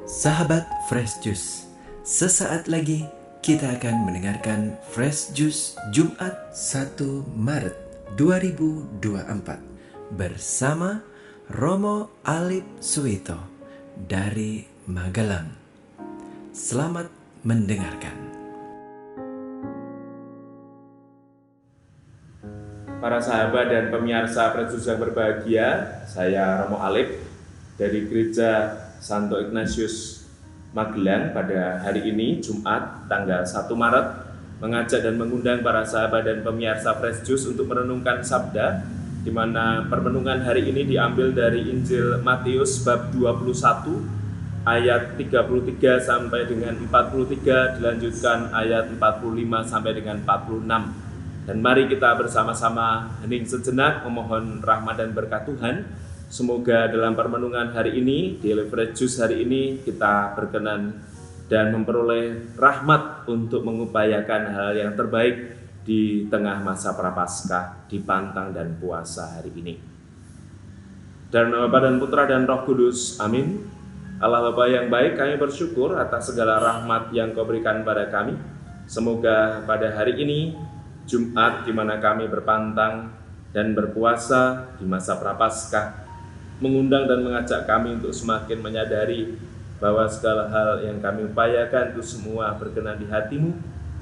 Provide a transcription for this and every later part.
Sahabat Fresh Juice, sesaat lagi kita akan mendengarkan Fresh Juice Jumat 1 Maret 2024 bersama Romo Alip Suwito dari Magelang. Selamat mendengarkan. Para sahabat dan pemirsa Fresh Juice yang berbahagia, saya Romo Alip dari Gereja Santo Ignatius Magelang pada hari ini Jumat tanggal 1 Maret mengajak dan mengundang para sahabat dan pemirsa Fresh Juice untuk merenungkan sabda, di mana permenungan hari ini diambil dari Injil Matius bab 21 ayat 33 sampai dengan 43, dilanjutkan ayat 45 sampai dengan 46. Dan mari kita bersama-sama hening sejenak memohon rahmat dan berkat Tuhan. Semoga dalam permenungan hari ini, di Fresh Juice hari ini, kita berkenan dan memperoleh rahmat untuk mengupayakan hal yang terbaik di tengah masa Prapaskah, di pantang dan puasa hari ini. Dan nama Bapa dan Putra dan Roh Kudus, amin. Allah Bapa yang baik, kami bersyukur atas segala rahmat yang Kau berikan pada kami. Semoga pada hari ini, Jumat di mana kami berpantang dan berpuasa di masa Prapaskah, mengundang dan mengajak kami untuk semakin menyadari bahwa segala hal yang kami upayakan itu semua berkenan di hati-Mu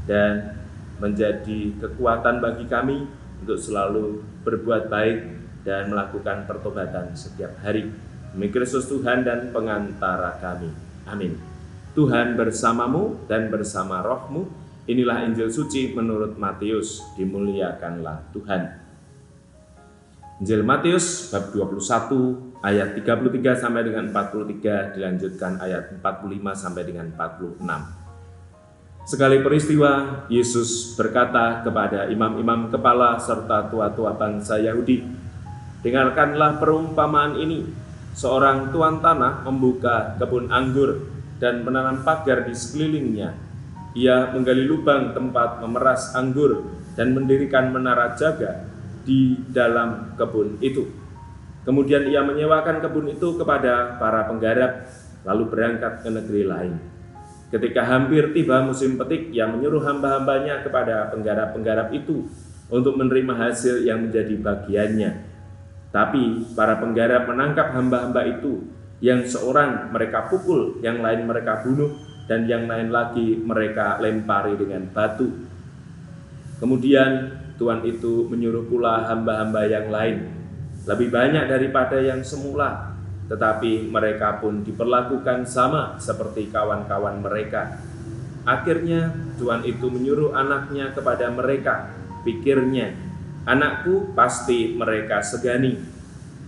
dan menjadi kekuatan bagi kami untuk selalu berbuat baik dan melakukan pertobatan setiap hari. Demi Kristus Tuhan dan pengantara kami. Amin. Tuhan bersamamu dan bersama rohmu. Inilah Injil suci menurut Matius. Dimuliakanlah Tuhan. Injil Matius bab 21 ayat 33 sampai dengan 43, dilanjutkan ayat 45 sampai dengan 46. Sekali peristiwa, Yesus berkata kepada imam-imam kepala serta tua-tua bangsa Yahudi, "Dengarkanlah perumpamaan ini. Seorang tuan tanah membuka kebun anggur dan menanam pagar di sekelilingnya. Ia menggali lubang tempat memeras anggur dan mendirikan menara jaga di dalam kebun itu. Kemudian ia menyewakan kebun itu kepada para penggarap, lalu berangkat ke negeri lain. Ketika hampir tiba musim petik, ia menyuruh hamba-hambanya kepada penggarap-penggarap itu untuk menerima hasil yang menjadi bagiannya. Tapi para penggarap menangkap hamba-hamba itu, yang seorang mereka pukul, yang lain mereka bunuh, dan yang lain lagi mereka lempari dengan batu. Kemudian tuan itu menyuruh pula hamba-hamba yang lain, lebih banyak daripada yang semula, tetapi mereka pun diperlakukan sama seperti kawan-kawan mereka. Akhirnya tuan itu menyuruh anaknya kepada mereka. Pikirnya, anakku pasti mereka segani.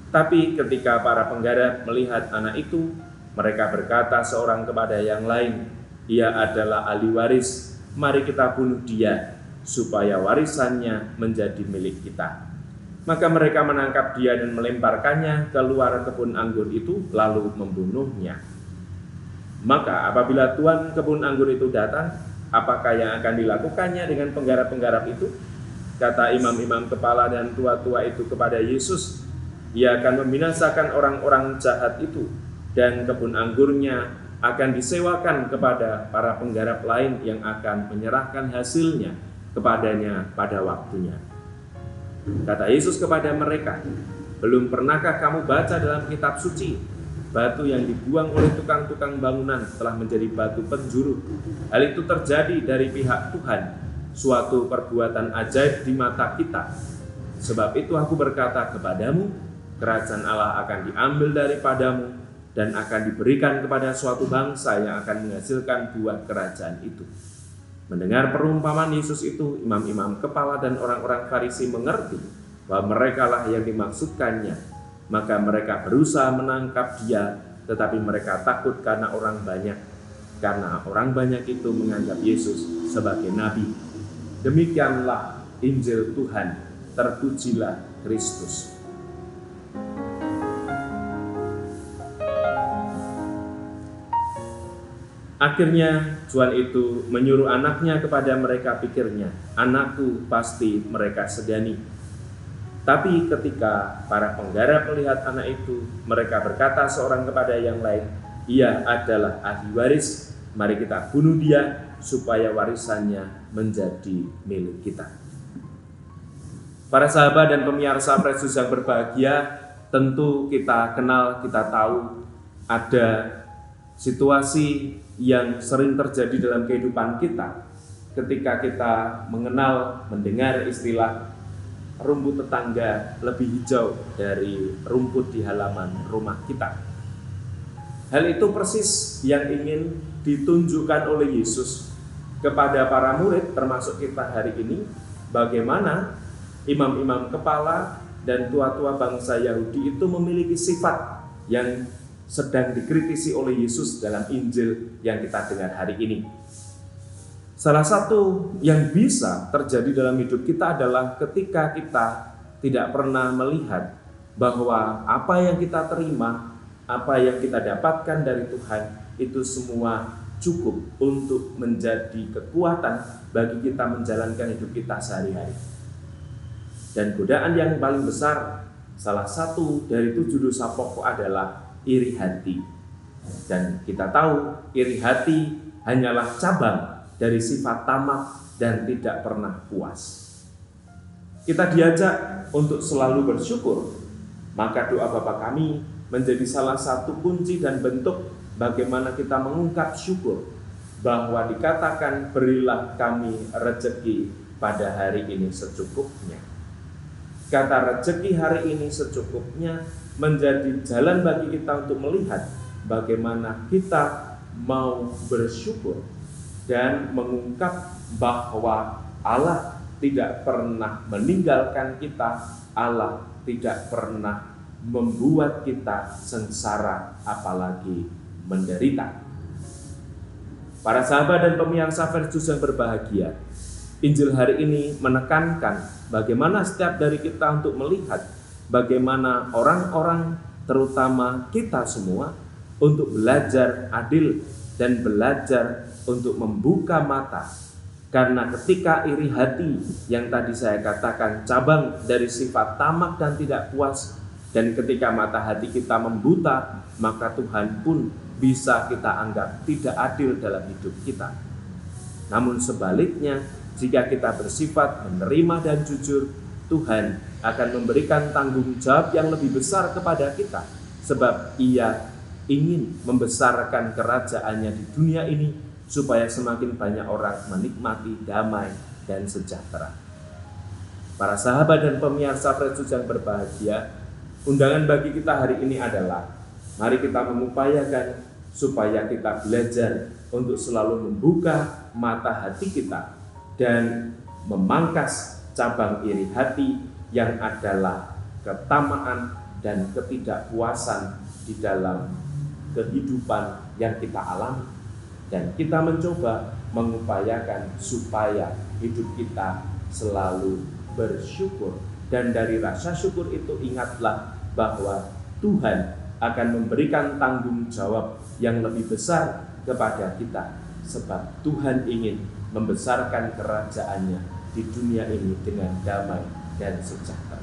Tapi ketika para penggarap melihat anak itu, mereka berkata seorang kepada yang lain, ia adalah ahli waris, mari kita bunuh dia, supaya warisannya menjadi milik kita. Maka mereka menangkap dia dan melemparkannya keluar kebun anggur itu, lalu membunuhnya. Maka apabila tuan kebun anggur itu datang, apakah yang akan dilakukannya dengan penggarap-penggarap itu? Kata imam-imam kepala dan tua-tua itu kepada Yesus, ia akan membinasakan orang-orang jahat itu, dan kebun anggurnya akan disewakan kepada para penggarap lain yang akan menyerahkan hasilnya kepadanya pada waktunya. Kata Yesus kepada mereka, belum pernahkah kamu baca dalam kitab suci, batu yang dibuang oleh tukang-tukang bangunan telah menjadi batu penjuru. Hal itu terjadi dari pihak Tuhan, suatu perbuatan ajaib di mata kita. Sebab itu aku berkata kepadamu, kerajaan Allah akan diambil daripadamu dan akan diberikan kepada suatu bangsa yang akan menghasilkan buah kerajaan itu." Mendengar perumpamaan Yesus itu, imam-imam kepala dan orang-orang Farisi mengerti bahwa merekalah yang dimaksudkannya. Maka mereka berusaha menangkap dia, tetapi mereka takut karena orang banyak. Karena orang banyak itu menganggap Yesus sebagai nabi. Demikianlah Injil Tuhan. Terpujilah Kristus. Akhirnya tuan itu menyuruh anaknya kepada mereka. Pikirnya, anakku pasti mereka segani. Tapi ketika para penggarap melihat anak itu, mereka berkata seorang kepada yang lain, ia adalah ahli waris. Mari kita bunuh dia supaya warisannya menjadi milik kita. Para sahabat dan pemirsa Fresh Juice yang berbahagia, tentu kita kenal, kita tahu ada situasi yang sering terjadi dalam kehidupan kita ketika kita mengenal, mendengar istilah rumput tetangga lebih hijau dari rumput di halaman rumah kita. Hal itu persis yang ingin ditunjukkan oleh Yesus kepada para murid, termasuk kita hari ini, bagaimana imam-imam kepala dan tua-tua bangsa Yahudi itu memiliki sifat yang sedang dikritisi oleh Yesus dalam Injil yang kita dengar hari ini. Salah satu yang bisa terjadi dalam hidup kita adalah ketika kita tidak pernah melihat bahwa apa yang kita terima, apa yang kita dapatkan dari Tuhan, itu semua cukup untuk menjadi kekuatan bagi kita menjalankan hidup kita sehari-hari. Dan godaan yang paling besar, salah satu dari 7 dosa pokok adalah iri hati. Dan kita tahu iri hati hanyalah cabang dari sifat tamak dan tidak pernah puas. Kita diajak untuk selalu bersyukur, maka doa Bapa kami menjadi salah satu kunci dan bentuk bagaimana kita mengungkap syukur, bahwa dikatakan berilah kami rezeki pada hari ini secukupnya. Kata rezeki hari ini secukupnya menjadi jalan bagi kita untuk melihat bagaimana kita mau bersyukur dan mengungkap bahwa Allah tidak pernah meninggalkan kita, Allah tidak pernah membuat kita sengsara apalagi menderita. Para sahabat dan pemirsa Fresh Juice yang berbahagia, Injil hari ini menekankan bagaimana setiap dari kita untuk melihat bagaimana orang-orang, terutama kita semua, untuk belajar adil dan belajar untuk membuka mata. Karena ketika iri hati yang tadi saya katakan cabang dari sifat tamak dan tidak puas, dan ketika mata hati kita membuta, maka Tuhan pun bisa kita anggap tidak adil dalam hidup kita. Namun sebaliknya, jika kita bersifat menerima dan jujur, Tuhan akan memberikan tanggung jawab yang lebih besar kepada kita, sebab Ia ingin membesarkan kerajaannya di dunia ini supaya semakin banyak orang menikmati damai dan sejahtera. Para sahabat dan pemirsa Fresh Juice yang berbahagia, undangan bagi kita hari ini adalah mari kita mengupayakan supaya kita belajar untuk selalu membuka mata hati kita dan memangkas cabang iri hati yang adalah ketamaan dan ketidakpuasan di dalam kehidupan yang kita alami. Dan kita mencoba mengupayakan supaya hidup kita selalu bersyukur. Dan dari rasa syukur itu ingatlah bahwa Tuhan akan memberikan tanggung jawab yang lebih besar kepada kita. Sebab Tuhan ingin membesarkan kerajaannya di dunia ini dengan damai dan sejahtera.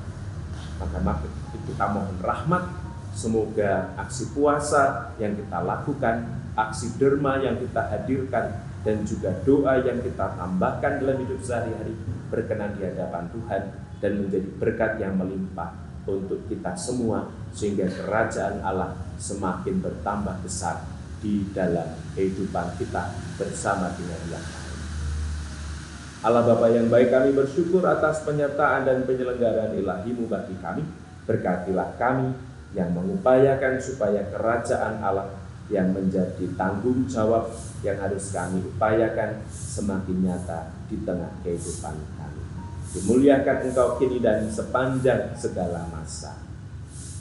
Maka kita mohon rahmat, semoga aksi puasa yang kita lakukan, aksi derma yang kita hadirkan, dan juga doa yang kita tambahkan dalam hidup sehari-hari berkenan di hadapan Tuhan dan menjadi berkat yang melimpah untuk kita semua, sehingga kerajaan Allah semakin bertambah besar di dalam kehidupan kita bersama dengan yang lain. Allah Bapa yang baik, kami bersyukur atas penyertaan dan penyelenggaraan ilahi-Mu bagi kami. Berkatilah kami yang mengupayakan supaya kerajaan Allah yang menjadi tanggung jawab yang harus kami upayakan semakin nyata di tengah kehidupan kami. Dimuliakan Engkau kini dan sepanjang segala masa.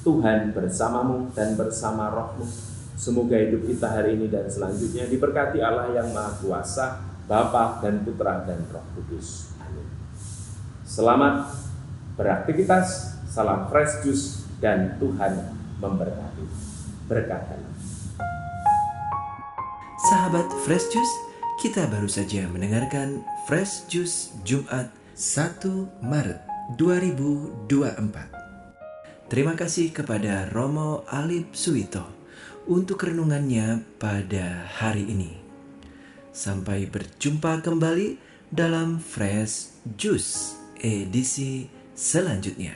Tuhan bersamamu dan bersama roh-Mu. Semoga hidup kita hari ini dan selanjutnya diberkati Allah yang Maha Kuasa, Bapa dan Putra dan Roh Kudus. Amin. Selamat beraktivitas, salam Fresh Juice, dan Tuhan memberkati. Berkatlah. Sahabat Fresh Juice, kita baru saja mendengarkan Fresh Juice Jumat 1 Maret 2024. Terima kasih kepada Romo Alip Suwito untuk renungannya pada hari ini. Sampai berjumpa kembali dalam Fresh Juice edisi selanjutnya.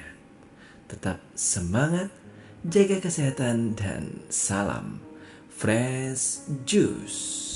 Tetap semangat, jaga kesehatan, dan salam Fresh Juice.